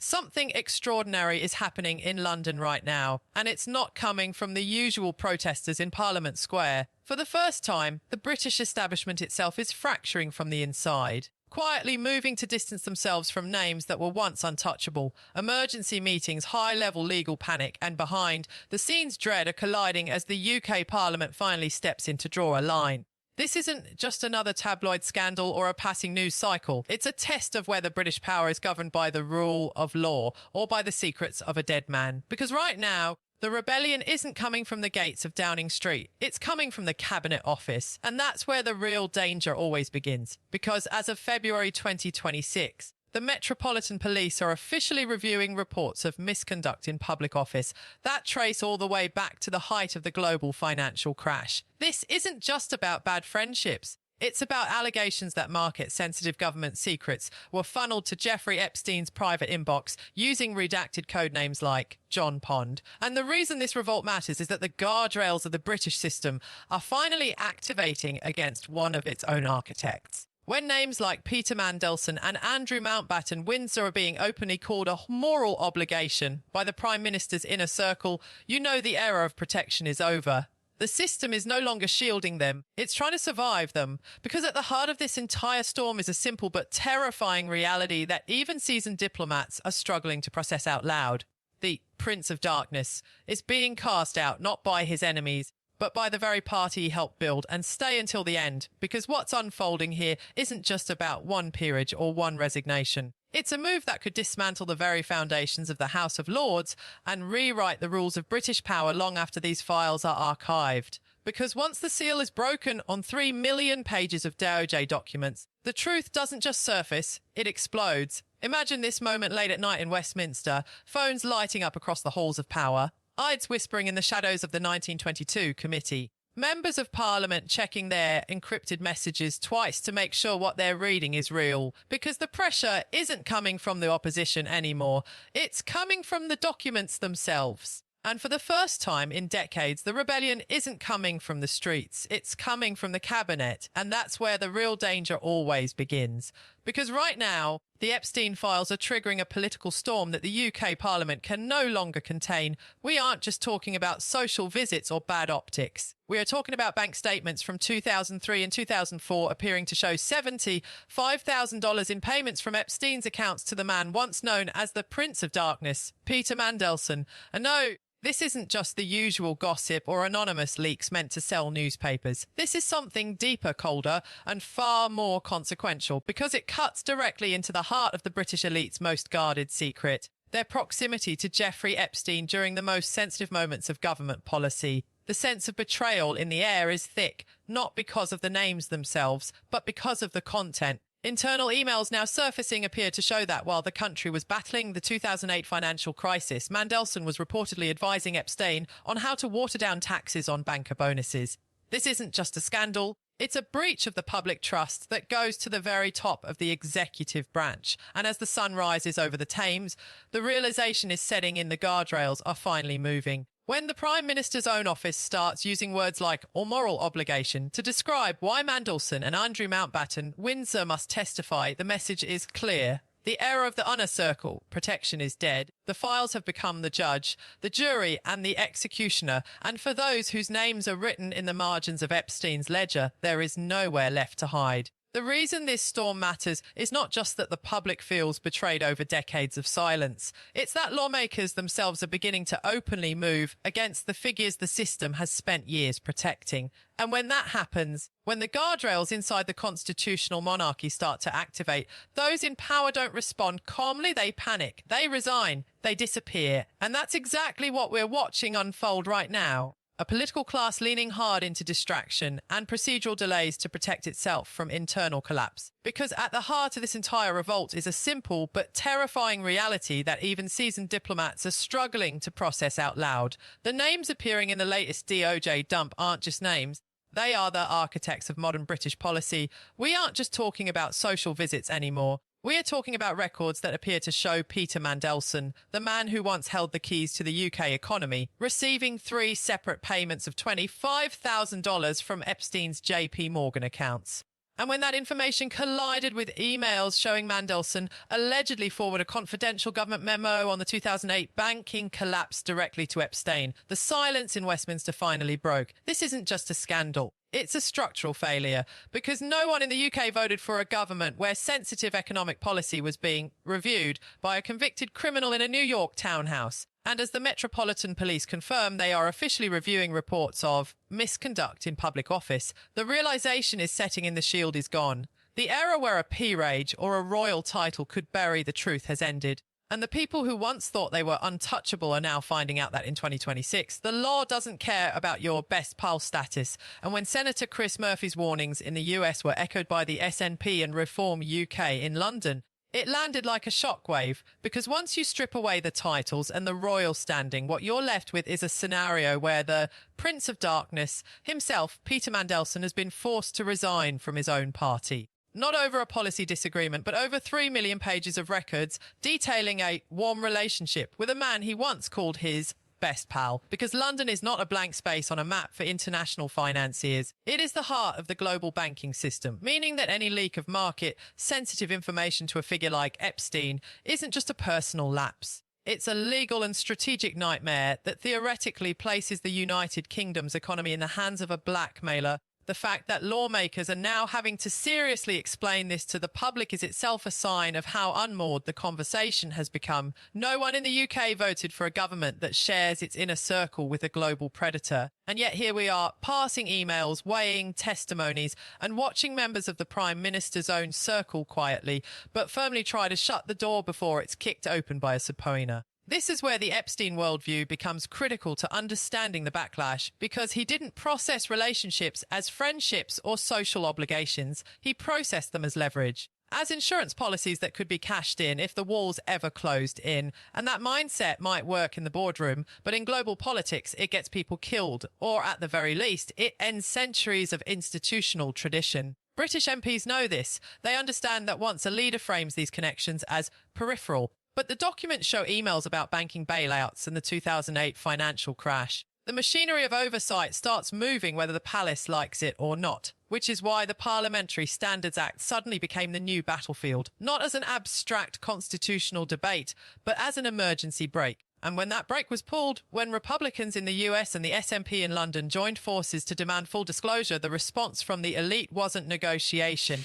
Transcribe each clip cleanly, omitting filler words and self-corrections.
Something extraordinary is happening in London right now, and it's not coming from the usual protesters in Parliament Square. For the first time, the British establishment itself is fracturing from the inside, quietly moving to distance themselves from names that were once untouchable. Emergency meetings, high-level legal panic, and behind the scenes dread are colliding as the UK Parliament finally steps in to draw a line. This isn't just another tabloid scandal or a passing news cycle. It's a test of whether British power is governed by the rule of law or by the secrets of a dead man. Because right now, the rebellion isn't coming from the gates of Downing Street. It's coming from the Cabinet Office. And that's where the real danger always begins. Because as of February 2026, the Metropolitan Police are officially reviewing reports of misconduct in public office that trace all the way back to the height of the global financial crash. This isn't just about bad friendships. It's about allegations that market-sensitive government secrets were funneled to Jeffrey Epstein's private inbox using redacted codenames like John Pond. And the reason this revolt matters is that the guardrails of the British system are finally activating against one of its own architects. When names like Peter Mandelson and Andrew Mountbatten Windsor are being openly called a moral obligation by the Prime Minister's inner circle, you know the era of protection is over. The system is no longer shielding them. It's trying to survive them. Because at the heart of this entire storm is a simple but terrifying reality that even seasoned diplomats are struggling to process out loud. The Prince of Darkness is being cast out not by his enemies, but by the very party he helped build, and stay until the end, because what's unfolding here isn't just about one peerage or one resignation. It's a move that could dismantle the very foundations of the House of Lords and rewrite the rules of British power long after these files are archived. Because once the seal is broken on 3 million pages of DOJ documents, the truth doesn't just surface, it explodes. Imagine this moment late at night in Westminster, phones lighting up across the halls of power, Ides whispering in the shadows of the 1922 committee. Members of Parliament checking their encrypted messages twice to make sure what they're reading is real. Because the pressure isn't coming from the opposition anymore. It's coming from the documents themselves. And for the first time in decades, the rebellion isn't coming from the streets. It's coming from the cabinet. And that's where the real danger always begins. Because right now, the Epstein files are triggering a political storm that the UK Parliament can no longer contain. We aren't just talking about social visits or bad optics. We are talking about bank statements from 2003 and 2004 appearing to show $75,000 in payments from Epstein's accounts to the man once known as the Prince of Darkness, Peter Mandelson. And no, this isn't just the usual gossip or anonymous leaks meant to sell newspapers. This is something deeper, colder, and far more consequential because it cuts directly into the heart of the British elite's most guarded secret, their proximity to Jeffrey Epstein during the most sensitive moments of government policy. The sense of betrayal in the air is thick, not because of the names themselves, but because of the content. Internal emails now surfacing appear to show that while the country was battling the 2008 financial crisis, Mandelson was reportedly advising Epstein on how to water down taxes on banker bonuses. This isn't just a scandal, it's a breach of the public trust that goes to the very top of the executive branch. And as the sun rises over the Thames, the realization is setting in, the guardrails are finally moving. When the Prime Minister's own office starts using words like or moral obligation to describe why Mandelson and Andrew Mountbatten Windsor must testify, the message is clear. The era of the inner circle, protection is dead. The files have become the judge, the jury and the executioner. And for those whose names are written in the margins of Epstein's ledger, there is nowhere left to hide. The reason this storm matters is not just that the public feels betrayed over decades of silence. It's that lawmakers themselves are beginning to openly move against the figures the system has spent years protecting. And when that happens, when the guardrails inside the constitutional monarchy start to activate, those in power don't respond calmly, they panic, they resign, they disappear. And that's exactly what we're watching unfold right now. A political class leaning hard into distraction and procedural delays to protect itself from internal collapse. Because at the heart of this entire revolt is a simple but terrifying reality that even seasoned diplomats are struggling to process out loud. The names appearing in the latest DOJ dump aren't just names. They are the architects of modern British policy. We aren't just talking about social visits anymore. We are talking about records that appear to show Peter Mandelson, the man who once held the keys to the UK economy, receiving 3 separate payments of $25,000 from Epstein's JP Morgan accounts. And when that information collided with emails showing Mandelson allegedly forward a confidential government memo on the 2008 banking collapse directly to Epstein, the silence in Westminster finally broke. This isn't just a scandal. It's a structural failure because no one in the UK voted for a government where sensitive economic policy was being reviewed by a convicted criminal in a New York townhouse. And as the Metropolitan Police confirm, they are officially reviewing reports of misconduct in public office. The realisation is setting in, the shield is gone. The era where a peerage or a royal title could bury the truth has ended. And the people who once thought they were untouchable are now finding out that in 2026, the law doesn't care about your best pal status. And when Senator Chris Murphy's warnings in the US were echoed by the SNP and Reform UK in London, it landed like a shockwave, because once you strip away the titles and the royal standing, what you're left with is a scenario where the Prince of Darkness himself, Peter Mandelson, has been forced to resign from his own party. Not over a policy disagreement, but over 3 million pages of records detailing a warm relationship with a man he once called his best pal. Because London is not a blank space on a map for international financiers. It is the heart of the global banking system, meaning that any leak of market-sensitive information to a figure like Epstein isn't just a personal lapse. It's a legal and strategic nightmare that theoretically places the United Kingdom's economy in the hands of a blackmailer. The fact that lawmakers are now having to seriously explain this to the public is itself a sign of how unmoored the conversation has become. No one in the UK voted for a government that shares its inner circle with a global predator. And yet here we are, passing emails, weighing testimonies, and watching members of the Prime Minister's own circle quietly, but firmly try to shut the door before it's kicked open by a subpoena. This is where the Epstein worldview becomes critical to understanding the backlash, because he didn't process relationships as friendships or social obligations. He processed them as leverage, as insurance policies that could be cashed in if the walls ever closed in. And that mindset might work in the boardroom, but in global politics, it gets people killed, or at the very least, it ends centuries of institutional tradition. British MPs know this. They understand that once a leader frames these connections as peripheral, but the documents show emails about banking bailouts and the 2008 financial crash. The machinery of oversight starts moving whether the palace likes it or not, which is why the Parliamentary Standards Act suddenly became the new battlefield, not as an abstract constitutional debate, but as an emergency brake. And when that brake was pulled, when Republicans in the US and the SNP in London joined forces to demand full disclosure, the response from the elite wasn't negotiation.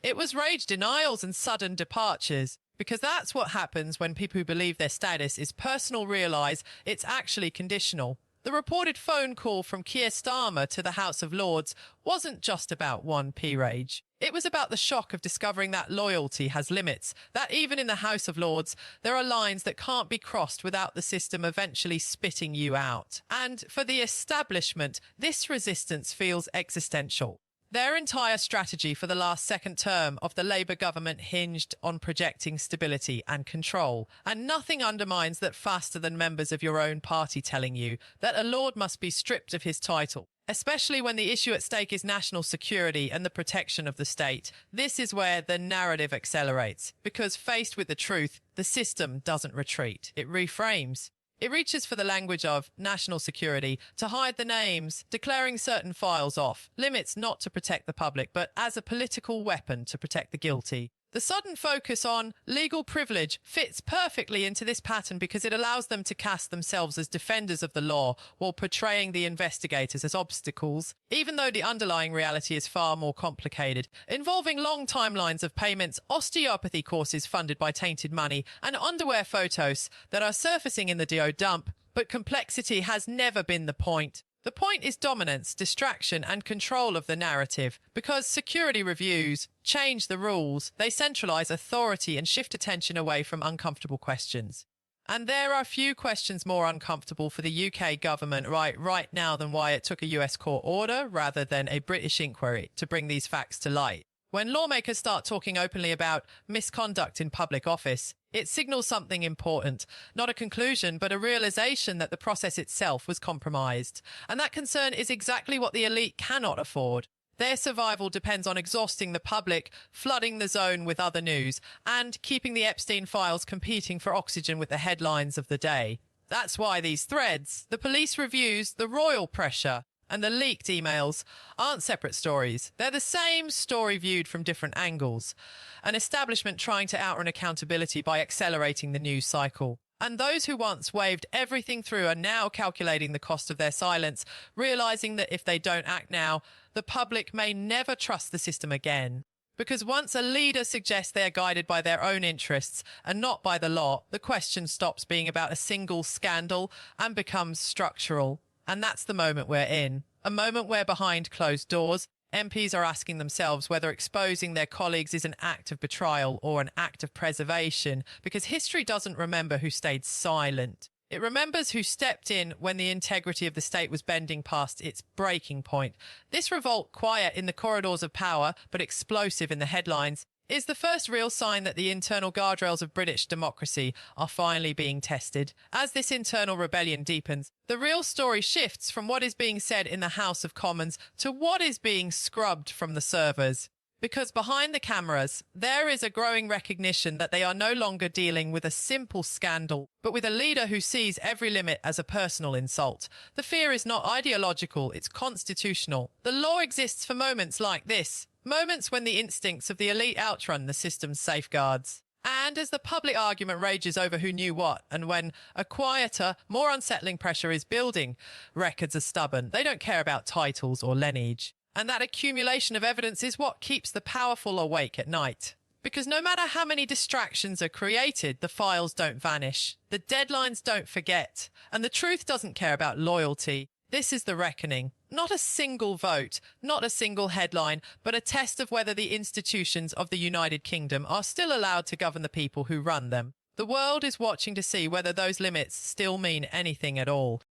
It was rage denials and sudden departures. Because that's what happens when people who believe their status is personal realise it's actually conditional. The reported phone call from Keir Starmer to the House of Lords wasn't just about one peerage. It was about the shock of discovering that loyalty has limits, that even in the House of Lords, there are lines that can't be crossed without the system eventually spitting you out. And for the establishment, this resistance feels existential. Their entire strategy for the last second term of the Labour government hinged on projecting stability and control. And nothing undermines that faster than members of your own party telling you that a lord must be stripped of his title, especially when the issue at stake is national security and the protection of the state. This is where the narrative accelerates, because faced with the truth, the system doesn't retreat. It reframes. It reaches for the language of national security to hide the names, declaring certain files off, limits not to protect the public, but as a political weapon to protect the guilty. The sudden focus on legal privilege fits perfectly into this pattern because it allows them to cast themselves as defenders of the law while portraying the investigators as obstacles, even though the underlying reality is far more complicated, involving long timelines of payments, osteopathy courses funded by tainted money, and underwear photos that are surfacing in the DO dump. But complexity has never been the point. The point is dominance, distraction, and control of the narrative, because security reviews change the rules, they centralise authority and shift attention away from uncomfortable questions. And there are few questions more uncomfortable for the UK government right now than why it took a US court order rather than a British inquiry to bring these facts to light. When lawmakers start talking openly about misconduct in public office, it signals something important, not a conclusion, but a realisation that the process itself was compromised. And that concern is exactly what the elite cannot afford. Their survival depends on exhausting the public, flooding the zone with other news, and keeping the Epstein files competing for oxygen with the headlines of the day. That's why these threads, the police reviews, the royal pressure, And the leaked emails aren't separate stories. They're the same story viewed from different angles. An establishment trying to outrun accountability by accelerating the news cycle. And those who once waved everything through are now calculating the cost of their silence, realizing that if they don't act now, the public may never trust the system again. Because once a leader suggests they're guided by their own interests and not by the law, the question stops being about a single scandal and becomes structural. And that's the moment we're in. A moment where behind closed doors, MPs are asking themselves whether exposing their colleagues is an act of betrayal or an act of preservation, because history doesn't remember who stayed silent. It remembers who stepped in when the integrity of the state was bending past its breaking point. This revolt, quiet in the corridors of power but explosive in the headlines, is the first real sign that the internal guardrails of British democracy are finally being tested. As this internal rebellion deepens, the real story shifts from what is being said in the House of Commons to what is being scrubbed from the servers. Because behind the cameras, there is a growing recognition that they are no longer dealing with a simple scandal, but with a leader who sees every limit as a personal insult. The fear is not ideological, it's constitutional. The law exists for moments like this, moments when the instincts of the elite outrun the system's safeguards. And as the public argument rages over who knew what, and when a quieter, more unsettling pressure is building, records are stubborn. They don't care about titles or lineage. And that accumulation of evidence is what keeps the powerful awake at night. Because no matter how many distractions are created, the files don't vanish. The deadlines don't forget. And the truth doesn't care about loyalty. This is the reckoning. Not a single vote, not a single headline, but a test of whether the institutions of the United Kingdom are still allowed to govern the people who run them. The world is watching to see whether those limits still mean anything at all.